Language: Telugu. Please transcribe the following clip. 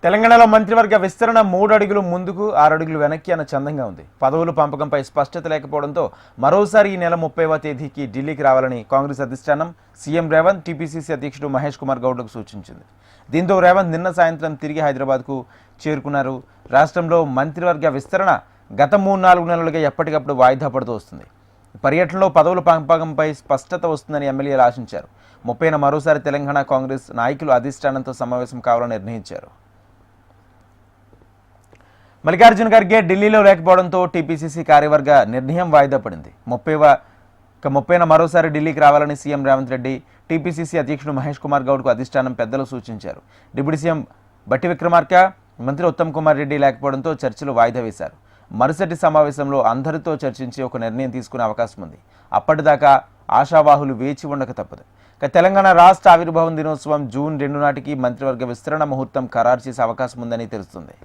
తెలంగాణలో మంత్రివర్గ విస్తరణ 3 అడుగులు ముందుకు 6 అడుగులు వెనక్కి అన్న చందంగా ఉంది. పదవుల పంపకంపై స్పష్టత లేకపోవడంతో మరోసారి ఈ నెల 30వ తేదీకి ఢిల్లీకి రావాలని కాంగ్రెస్ అధిష్టానం సీఎం రేవంత్ టీపీసీసీ అధ్యక్షుడు మహేష్ కుమార్ గౌడ్కు సూచించింది. దీంతో రేవంత్ నిన్న సాయంత్రం తిరిగి హైదరాబాద్కు చేరుకున్నారు. రాష్ట్రంలో మంత్రివర్గ విస్తరణ గత 3-4 నెలలుగా ఎప్పటికప్పుడు వాయిదా పడుతూ వస్తుంది. పర్యటనలో పదవుల పంపకంపై స్పష్టత వస్తుందని ఎమ్మెల్యేలు ఆశించారు. 30న మరోసారి తెలంగాణ కాంగ్రెస్ నాయకులు అధిష్టానంతో సమావేశం కావాలని నిర్ణయించారు. మల్లికార్జున ఖర్గే ఢిల్లీలో లేకపోవడంతో టీపీసీసీ కార్యవర్గ నిర్ణయం వాయిదా పడింది. 30న మరోసారి ఢిల్లీకి రావాలని సీఎం రేవంత్ రెడ్డి టీపీసీసీ అధ్యక్షుడు మహేష్ కుమార్ గౌడ్కు అధిష్టానం పెద్దలు సూచించారు. డిప్యూటీ సీఎం బట్టి విక్రమార్క, మంత్రి ఉత్తమ్ కుమార్ రెడ్డి లేకపోవడంతో చర్చలు వాయిదా వేశారు. మరుసటి సమావేశంలో అందరితో చర్చించి ఒక నిర్ణయం తీసుకునే అవకాశం ఉంది. అప్పటిదాకా ఆశావాహులు వేచి ఉండక తప్పదు. తెలంగాణ రాష్ట్ర ఆవిర్భావం దినోత్సవం జూన్ 2 నాటికి మంత్రివర్గ విస్తరణ ముహూర్తం ఖరారు చేసే అవకాశం ఉందని తెలుస్తుంది.